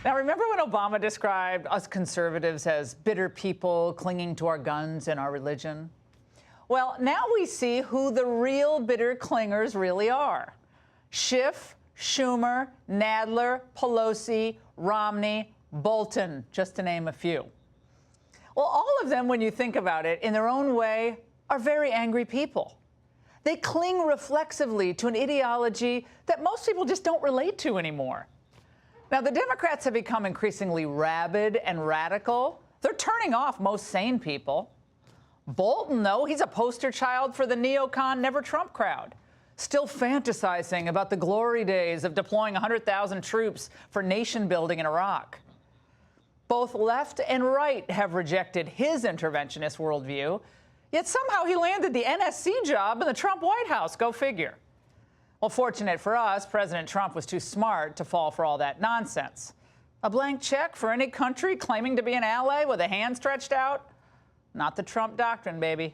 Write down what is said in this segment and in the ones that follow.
Now, remember when Obama described us conservatives as bitter people clinging to our guns and our religion? Well, now we see who the real bitter clingers really are. Schiff, Schumer, Nadler, Pelosi, Romney, Bolton, just to name a few. Well, all of them, when you think about it, in their own way, are very angry people. They cling reflexively to an ideology that most people just don't relate to anymore. Now, the Democrats have become increasingly rabid and radical. They're turning off most sane people. Bolton, though, he's a poster child for the neocon Never Trump crowd, still fantasizing about the glory days of deploying 100,000 troops for nation building in Iraq. Both left and right have rejected his interventionist worldview, yet somehow he landed the NSC job in the Trump White House. Go figure. Well, fortunate for us, President Trump was too smart to fall for all that nonsense. A blank check for any country claiming to be an ally with a hand stretched out? Not the Trump doctrine, baby.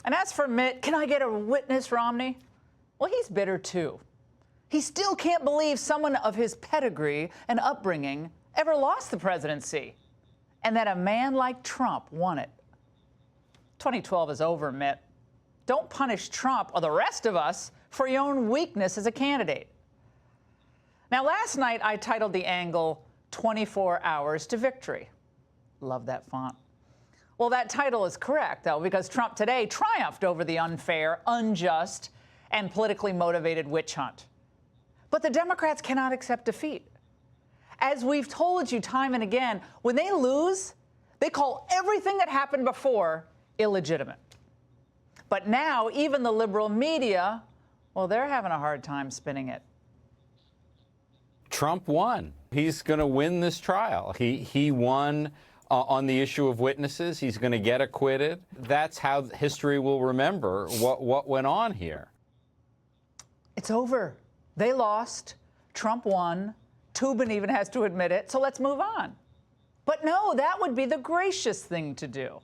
And as for MITT, can I get a witness, Romney? Well, he's bitter, too. He still can't believe someone of his pedigree and upbringing ever lost the presidency, and that a man like Trump won it. 2012 is over, MITT. Don't punish Trump or the rest of us for your own weakness as a candidate. Now, last night I titled the angle 24 Hours to Victory. Love that font. Well, that title is correct, though, because Trump today triumphed over the unfair, unjust, and politically motivated witch hunt. But the Democrats cannot accept defeat. As we've told you time and again, when they lose, they call everything that happened before illegitimate. But now, even the liberal media, well, they're having a hard time spinning it. Trump won. He's going to win this trial. He won on the issue of witnesses. He's going to get acquitted. That's how history will remember what went on here. It's over. They lost. Trump won. Tubin even has to admit it. So let's move on. But no, that would be the gracious thing to do.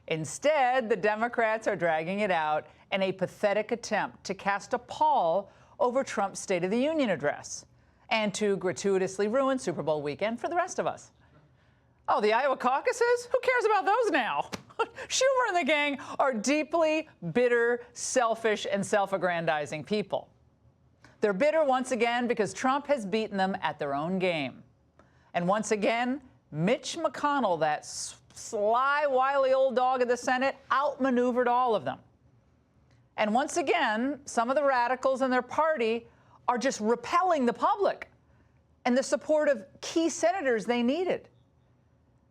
Instead, the Democrats are dragging it out in a pathetic attempt to cast a pall over Trump's State of the Union address and to gratuitously ruin Super Bowl weekend for the rest of us. Oh, the Iowa caucuses? Who cares about those now? Schumer and the gang are deeply bitter, selfish, and self-aggrandizing people. They're bitter once again because Trump has beaten them at their own game. And once again, Mitch McConnell, that sly, wily old dog of the Senate, outmaneuvered all of them. And once again, some of the radicals in their party are just repelling the public and the support of key senators they needed.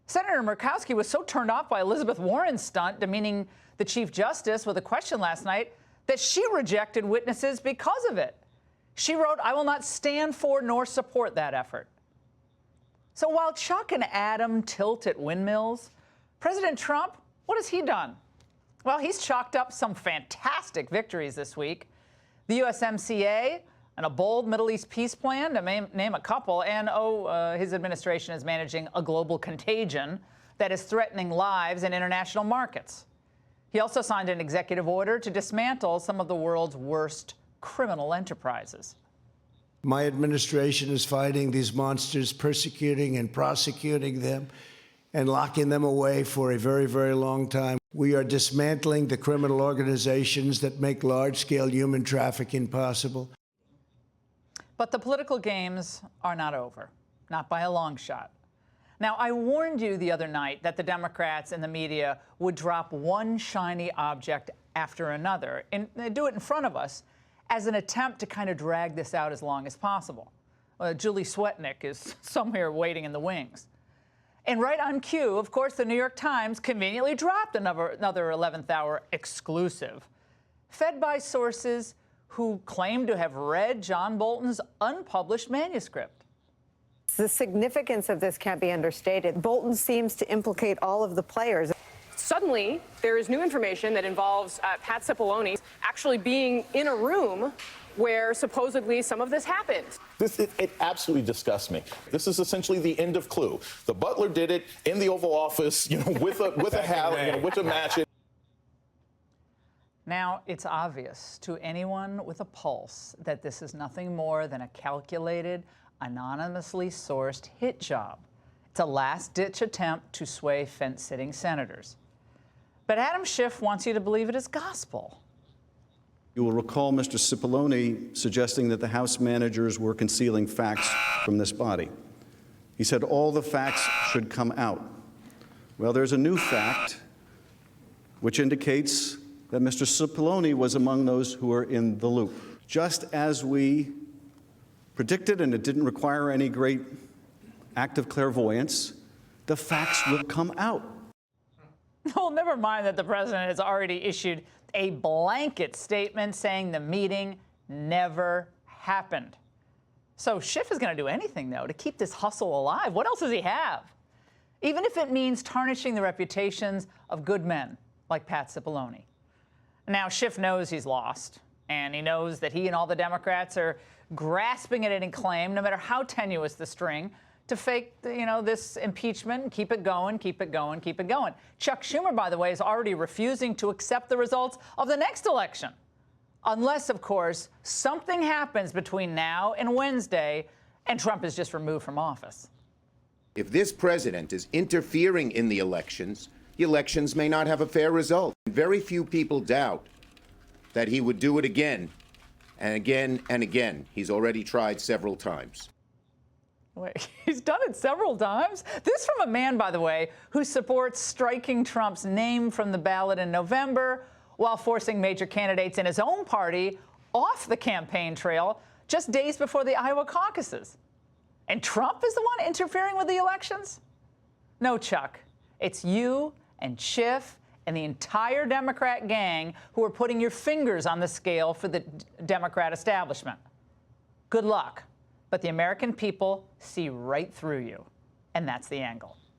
Senator Murkowski was so turned off by Elizabeth Warren's stunt demeaning the Chief Justice with a question last night that she rejected witnesses because of it. She wrote, "I will not stand for nor support that effort." So while Chuck and Adam tilt at windmills, President Trump, what has he done? Well, he's chalked up some fantastic victories this week. The USMCA and a bold Middle East peace plan, to name a couple, and his administration is managing a global contagion that is threatening lives in international markets. He also signed an executive order to dismantle some of the world's worst criminal enterprises. My administration is fighting these monsters, persecuting and prosecuting them, and locking them away for a very, very long time. We are dismantling the criminal organizations that make large-scale human trafficking possible. But the political games are not over, not by a long shot. Now, I warned you the other night that the Democrats and the media would drop one shiny object after another, and they do it in front of us as an attempt to kind of drag this out as long as possible. Julie Swetnick is somewhere waiting in the wings. And right on cue, of course, the New York Times conveniently dropped another 11th hour exclusive, fed by sources who claim to have read John Bolton's unpublished manuscript. The significance of this can't be understated. Bolton seems to implicate all of the players. Suddenly, there is new information that involves Pat Cipollone actually being in a room where supposedly some of this happened. It absolutely disgusts me. This is essentially the end of Clue. The butler did it in the Oval Office, with a hat, with a match. Now, it's obvious to anyone with a pulse that this is nothing more than a calculated, anonymously sourced hit job. It's a last-ditch attempt to sway fence-sitting senators. But Adam Schiff wants you to believe it is gospel. You will recall Mr. Cipollone suggesting that the House managers were concealing facts from this body. He said all the facts should come out. Well, there's a new fact which indicates that Mr. Cipollone was among those who were in the loop. Just as we predicted, and it didn't require any great act of clairvoyance, the facts will come out. Well, never mind that the president has already issued a blanket statement saying the meeting never happened. So Schiff is going to do anything, though, to keep this hustle alive. What else does he have? Even if it means tarnishing the reputations of good men like Pat Cipollone. Now, Schiff knows he's lost, and he knows that he and all the Democrats are grasping at any claim, no matter how tenuous the string, to fake, this impeachment and keep it going, keep it going, keep it going. Chuck Schumer, by the way, is already refusing to accept the results of the next election. Unless, of course, something happens between now and Wednesday and Trump is just removed from office. If this president is interfering in the elections may not have a fair result. Very few people doubt that he would do it again and again and again. He's already tried several times. Wait, he's done it several times? This from a man, by the way, who supports striking Trump's name from the ballot in November while forcing major candidates in his own party off the campaign trail just days before the Iowa caucuses. And Trump is the one interfering with the elections? No, Chuck. It's you and Schiff and the entire Democrat gang who are putting your fingers on the scale for the Democrat establishment. Good luck. But the American people see right through you. And that's the angle.